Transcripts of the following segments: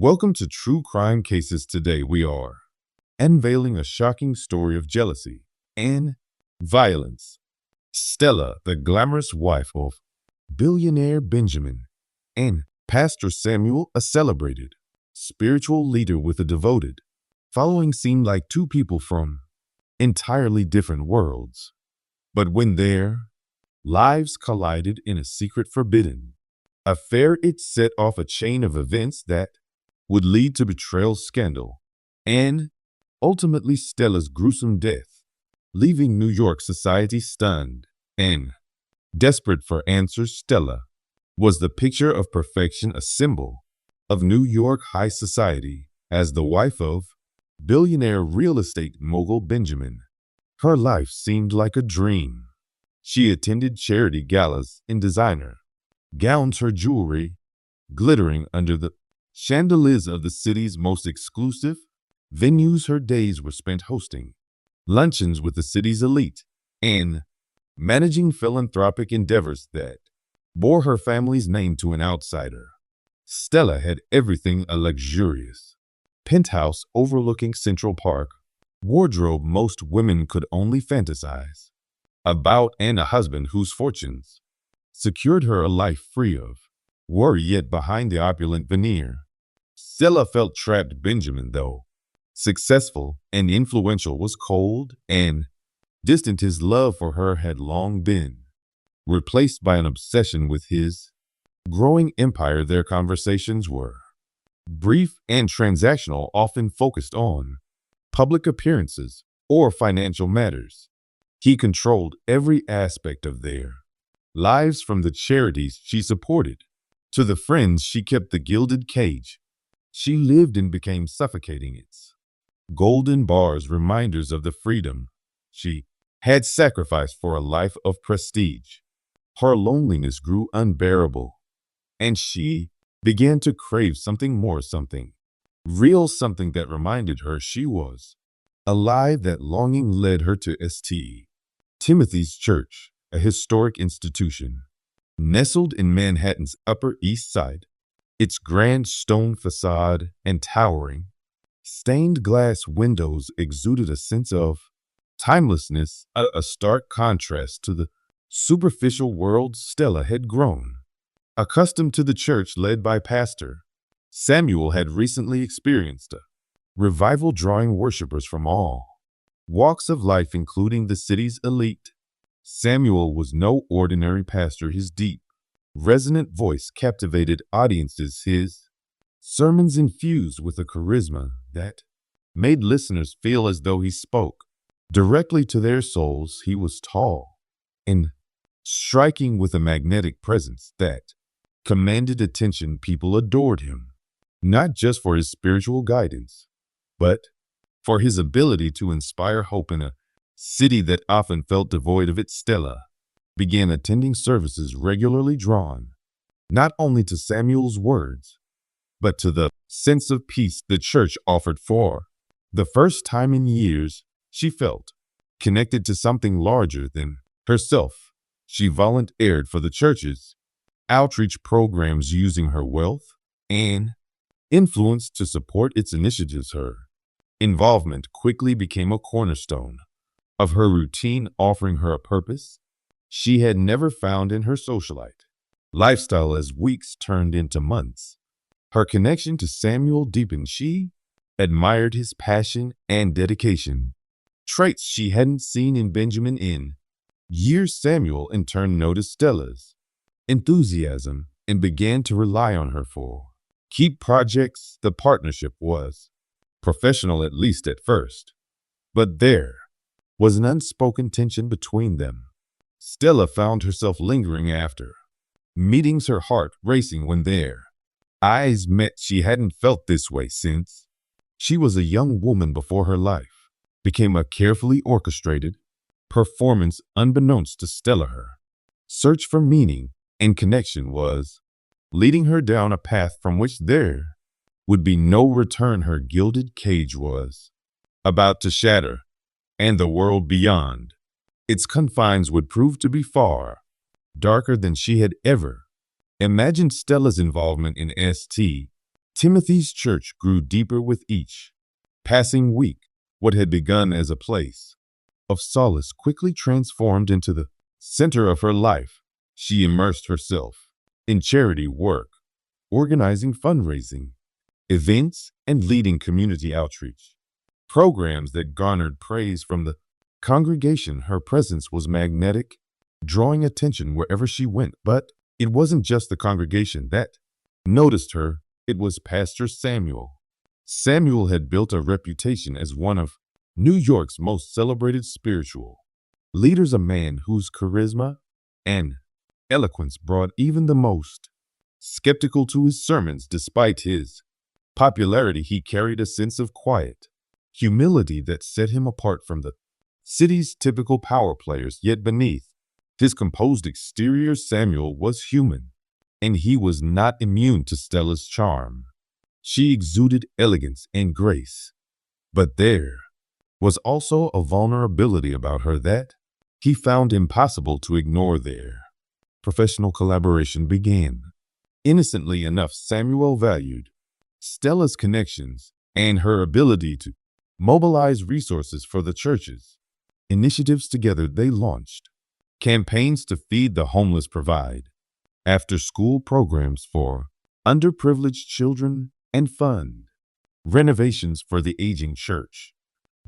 Welcome to True Crime Cases. Today we are unveiling a shocking story of jealousy and violence. Stella, the glamorous wife of billionaire Benjamin, and Pastor Samuel, a celebrated spiritual leader with a devoted following, seemed like two people from entirely different worlds. But when their lives collided in a secret forbidden affair, it set off a chain of events that would lead to betrayal, scandal, and ultimately Stella's gruesome death, leaving New York society stunned and desperate for answers. Stella was the picture of perfection, a symbol of New York high society. As the wife of billionaire real estate mogul Benjamin, her life seemed like a dream. She attended charity galas in designer gowns, her jewelry glittering under the chandeliers of the city's most exclusive venues. Her days were spent hosting luncheons with the city's elite and managing philanthropic endeavors that bore her family's name. To an outsider, Stella had everything: a luxurious penthouse overlooking Central Park, wardrobe most women could only fantasize about, and a husband whose fortunes secured her a life free of worry. Yet behind the opulent veneer, Stella felt trapped. Benjamin, though successful and influential, was cold and distant. His love for her had long been replaced by an obsession with his growing empire. Their conversations were brief and transactional, often focused on public appearances or financial matters. He controlled every aspect of their lives, from the charities she supported to the friends she kept. The gilded cage she lived in became suffocating, its golden bars reminders of the freedom she had sacrificed for a life of prestige. Her loneliness grew unbearable, and she began to crave something more, something real, something that reminded her she was alive. That longing led her to St. Timothy's Church, a historic institution nestled in Manhattan's Upper East Side. Its grand stone facade and towering stained glass windows exuded a sense of timelessness, a stark contrast to the superficial world Stella had grown accustomed to. The church, led by Pastor Samuel, had recently experienced a revival, drawing worshipers from all walks of life, including the city's elite. Samuel was no ordinary pastor. His deep, resonant voice captivated audiences, his sermons infused with a charisma that made listeners feel as though he spoke directly to their souls. He was tall and striking, with a magnetic presence that commanded attention. People adored him, not just for his spiritual guidance, but for his ability to inspire hope in a city that often felt devoid of it. Stella began attending services regularly, drawn not only to Samuel's words, but to the sense of peace the church offered. For the first time in years, she felt connected to something larger than herself. She volunteered for the church's outreach programs, using her wealth and influence to support its initiatives. Her involvement quickly became a cornerstone of her routine, offering her a purpose she had never found in her socialite lifestyle. As weeks turned into months, her connection to Samuel deepened. She admired his passion and dedication, traits she hadn't seen in Benjamin in years. Samuel, in turn, noticed Stella's enthusiasm and began to rely on her for key projects. The partnership was professional, at least at first, but there was an unspoken tension between them. Stella found herself lingering after meetings, her heart racing when their eyes met. She hadn't felt this way since she was a young woman. Before her life became a carefully orchestrated performance. Unbeknownst to Stella, her search for meaning and connection was leading her down a path from which there would be no return. Her gilded cage was about to shatter, and the world beyond its confines would prove to be far darker than she had ever imagined. Stella's involvement in St. Timothy's church grew deeper with each passing week. What had begun as a place of solace quickly transformed into the center of her life. She immersed herself in charity work, organizing fundraising events, and leading community outreach programs that garnered praise from the congregation. Her presence was magnetic, drawing attention wherever she went. But it wasn't just the congregation that noticed her, it was Pastor Samuel. Samuel had built a reputation as one of New York's most celebrated spiritual leaders, a man whose charisma and eloquence brought even the most skeptical to his sermons. Despite his popularity, he carried a sense of quiet humility that set him apart from the city's typical power players. Yet beneath his composed exterior, Samuel was human, and he was not immune to Stella's charm. She exuded elegance and grace, but there was also a vulnerability about her that he found impossible to ignore. Their professional collaboration began. Innocently enough, Samuel valued Stella's connections and her ability to mobilize resources for the church's initiatives. Together, they launched campaigns to feed the homeless, provide after-school programs for underprivileged children, and fund renovations for the aging church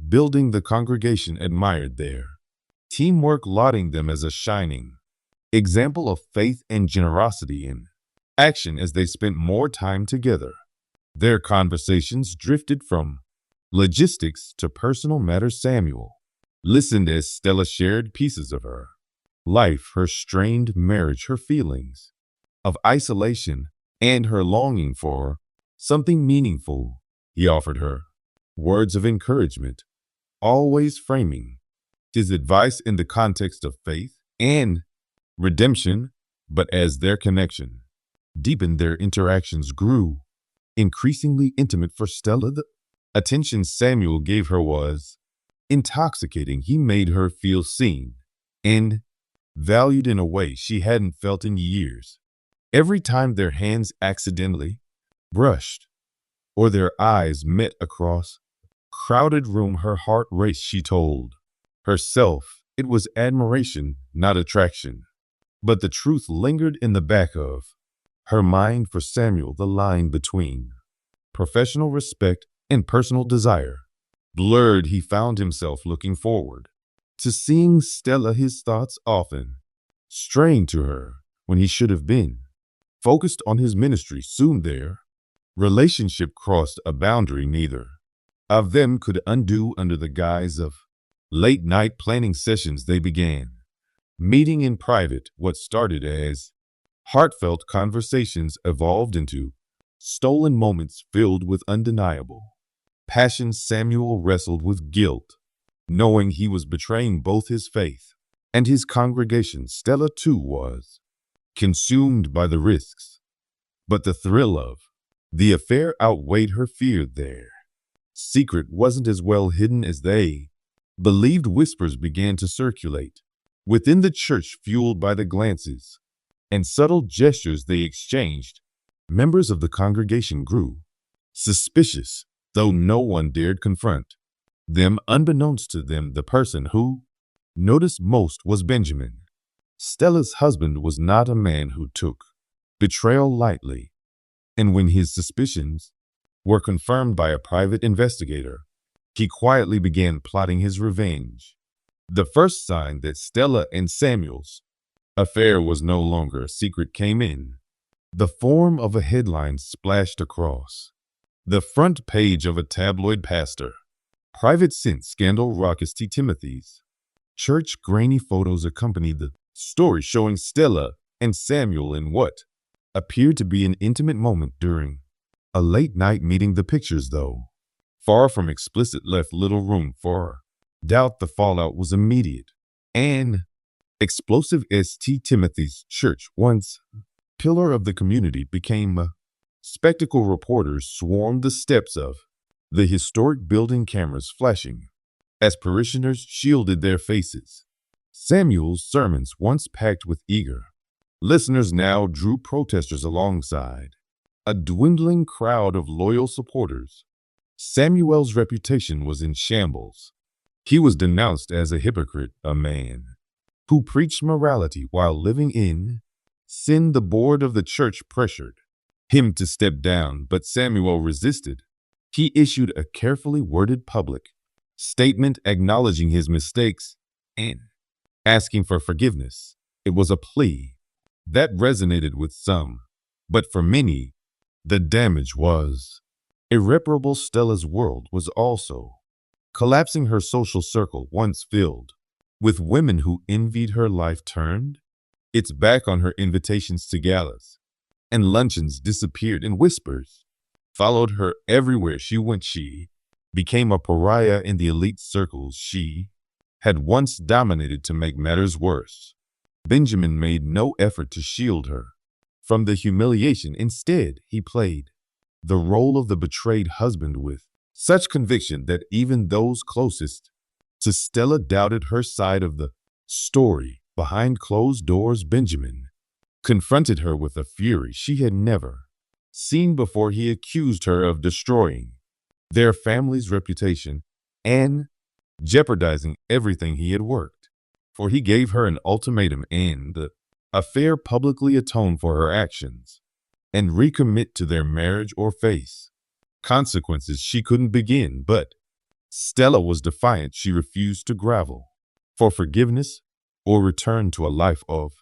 building. The congregation admired their teamwork, lauding them as a shining example of faith and generosity in action. As they spent more time together, their conversations drifted from logistics to personal matters. Samuel listened as Stella shared pieces of her life, her strained marriage, her feelings of isolation, and her longing for something meaningful. He offered her words of encouragement, always framing his advice in the context of faith and redemption. But as their connection deepened, their interactions grew increasingly intimate. For Stella, the attention Samuel gave her was intoxicating. He made her feel seen and valued in a way she hadn't felt in years. Every time their hands accidentally brushed or their eyes met across a crowded room, her heart raced. She told herself it was admiration, not attraction. But the truth lingered in the back of her mind. For Samuel, the line between professional respect and personal desire blurred. He found himself looking forward to seeing Stella, his thoughts often straying to her when he should have been focused on his ministry. Soon their relationship crossed a boundary neither of them could undo. Under the guise of late-night planning sessions, they began meeting in private. What started as heartfelt conversations evolved into stolen moments filled with undeniable passion. Samuel wrestled with guilt, knowing he was betraying both his faith and his congregation. Stella, too, was consumed by the risks, but the thrill of the affair outweighed her fear. Their secret wasn't as well hidden as they believed. Whispers began to circulate within the church, fueled by the glances and subtle gestures they exchanged. Members of the congregation grew suspicious, though no one dared confront them. Unbeknownst to them, the person who noticed most was Benjamin. Stella's husband was not a man who took betrayal lightly, and when his suspicions were confirmed by a private investigator, he quietly began plotting his revenge. The first sign that Stella and Samuel's affair was no longer a secret came in the form of a headline splashed across the front page of a tabloid. Pastor private scent scandal rocks Timothy's church. Grainy photos accompanied the story, showing Stella and Samuel in what appeared to be an intimate moment during a late-night meeting. The pictures, though far from explicit, left little room for doubt. The fallout was immediate and explosive. Timothy's church, once pillar of the community, became a spectacle. Reporters swarmed the steps of the historic building, cameras flashing as parishioners shielded their faces. Samuel's sermons, once packed with eager listeners, now drew protesters alongside a dwindling crowd of loyal supporters. Samuel's reputation was in shambles. He was denounced as a hypocrite, a man who preached morality while living in sin. The board of the church pressured him to step down, but Samuel resisted. He issued a carefully worded public statement acknowledging his mistakes and asking for forgiveness. It was a plea that resonated with some, but for many, the damage was irreparable. Stella's world was also collapsing. Her social circle, once filled with women who envied her life, turned its back on her. Invitations to galas and luncheons disappeared, and whispers followed her everywhere she went. She became a pariah in the elite circles she had once dominated. To make matters worse, Benjamin made no effort to shield her from the humiliation. Instead, he played the role of the betrayed husband with such conviction that even those closest to Stella doubted her side of the story. Behind closed doors, Benjamin confronted her with a fury she had never seen before. He accused her of destroying their family's reputation and jeopardizing everything he had worked for. He gave her an ultimatum: and the affair, publicly atone for her actions and recommit to their marriage or face consequences she couldn't begin. But Stella was defiant. She refused to grovel for forgiveness or return to a life of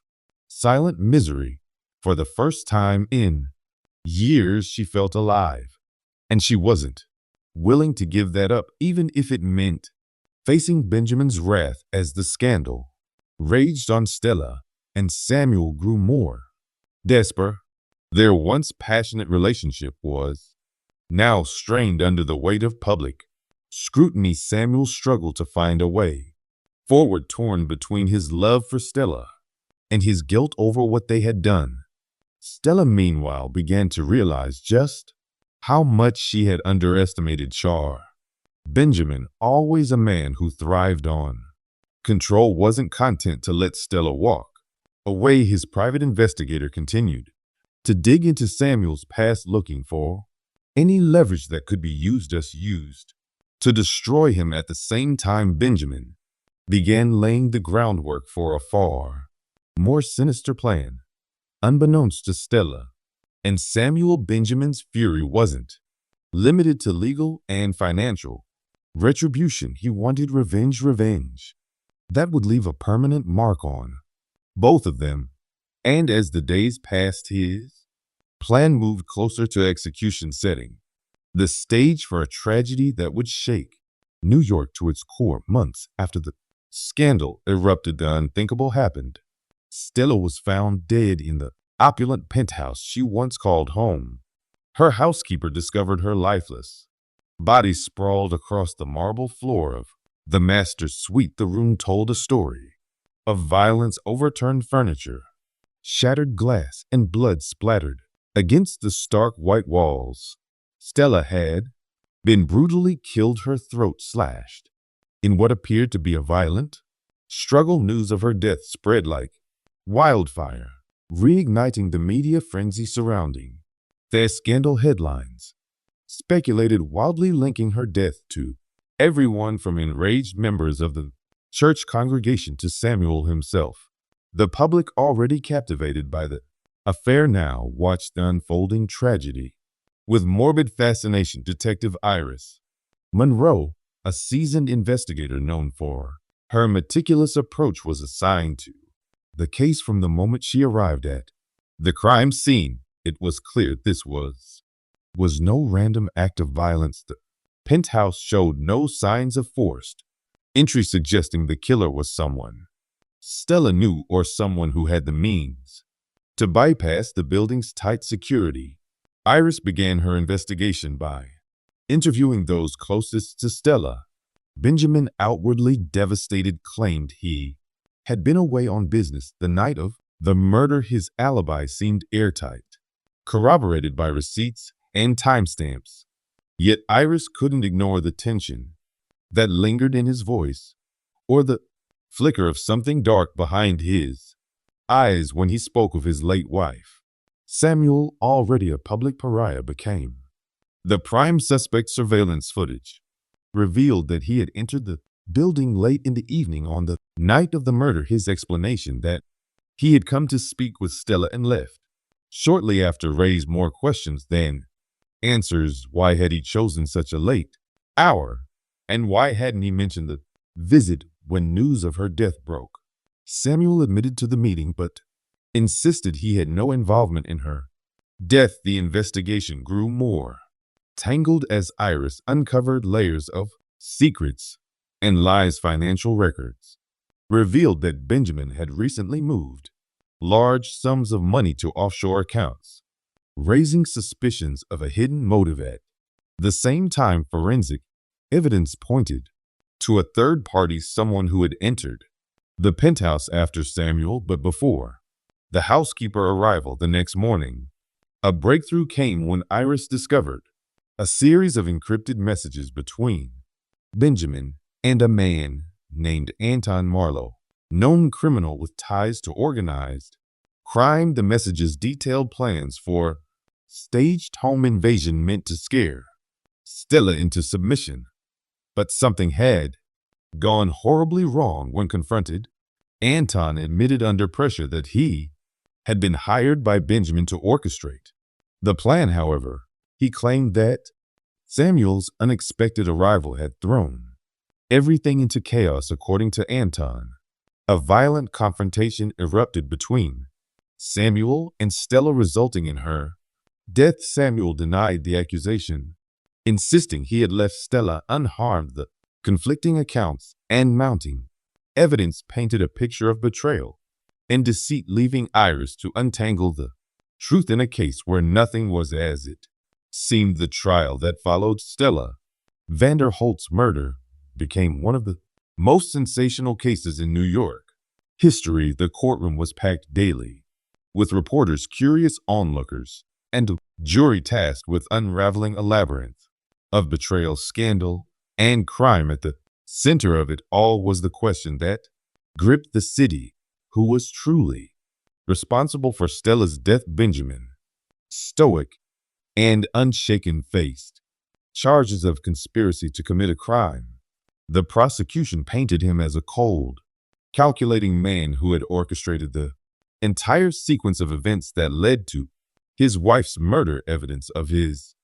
silent misery. For the first time in years, she felt alive, and she wasn't willing to give that up, even if it meant facing Benjamin's wrath. As the scandal raged on, Stella and Samuel grew more desperate. Their once passionate relationship was now strained under the weight of public scrutiny. Samuel struggled to find a way forward, torn between his love for Stella and his guilt over what they had done. Stella, meanwhile, began to realize just how much she had underestimated Char. Benjamin, always a man who thrived on control, wasn't content to let Stella walk away. His private investigator continued to dig into Samuel's past, looking for any leverage that could be used to destroy him. At the same time, Benjamin began laying the groundwork for a far more sinister plan. Unbeknownst to Stella and Samuel, Benjamin's fury wasn't limited to legal and financial retribution. He wanted revenge that would leave a permanent mark on both of them. And as the days passed, his plan moved closer to execution, setting the stage for a tragedy that would shake New York to its core. Months after the scandal erupted, the unthinkable happened. Stella was found dead in the opulent penthouse she once called home. Her housekeeper discovered her lifeless body sprawled across the marble floor of the master's suite. The room told a story of violence: overturned furniture, shattered glass, and blood splattered against the stark white walls. Stella had been brutally killed, her throat slashed in what appeared to be a violent struggle. News of her death spread like wildfire, reigniting the media frenzy surrounding the scandal. Headlines speculated wildly, linking her death to everyone from enraged members of the church congregation to Samuel himself. The public, already captivated by the affair, now watched the unfolding tragedy with morbid fascination. Detective Iris Monroe, a seasoned investigator known for her meticulous approach, was assigned to the case from the moment she arrived at the crime scene. It was clear this was no random act of violence. The penthouse showed no signs of forced entry, suggesting the killer was someone Stella knew, or someone who had the means to bypass the building's tight security. Iris began her investigation by interviewing those closest to Stella. Benjamin, outwardly devastated, claimed he had been away on business the night of the murder. His alibi seemed airtight, corroborated by receipts and timestamps. Yet Iris couldn't ignore the tension that lingered in his voice, or the flicker of something dark behind his eyes when he spoke of his late wife. Samuel, already a public pariah, became. The prime suspect's surveillance footage revealed that he had entered the building late in the evening on the night of the murder. His explanation that he had come to speak with Stella and left shortly after raised more questions than answers. Why had he chosen such a late hour? And why hadn't he mentioned the visit when news of her death broke? Samuel admitted to the meeting, but insisted he had no involvement in her death. The investigation grew more tangled as Iris uncovered layers of secrets and lies. Financial records revealed that Benjamin had recently moved large sums of money to offshore accounts, raising suspicions of a hidden motive. At the same time, forensic evidence pointed to a third party, someone who had entered the penthouse after Samuel, but before the housekeeper arrival the next morning. A breakthrough came when Iris discovered a series of encrypted messages between Benjamin and a man named Anton Marlowe, known criminal with ties to organized crime. The messages detailed plans for staged home invasion meant to scare Stella into submission. But something had gone horribly wrong. When confronted, Anton admitted under pressure that he had been hired by Benjamin to orchestrate the plan. However, he claimed that Samuel's unexpected arrival had thrown everything into chaos. According to Anton, a violent confrontation erupted between Samuel and Stella, resulting in her death. Samuel denied the accusation, insisting he had left Stella unharmed. The conflicting accounts and mounting evidence painted a picture of betrayal and deceit, leaving Iris to untangle the truth in a case where nothing was as it seemed. The trial that followed Stella Vanderholt's murder became one of the most sensational cases in New York history. The courtroom was packed daily with reporters, curious onlookers, and a jury tasked with unraveling a labyrinth of betrayal, scandal, and crime. At the center of it all was the question that gripped the city: who was truly responsible for Stella's death? Benjamin, stoic and unshaken, faced charges of conspiracy to commit a crime. The prosecution painted him as a cold, calculating man who had orchestrated the entire sequence of events that led to his wife's murder. Evidence of his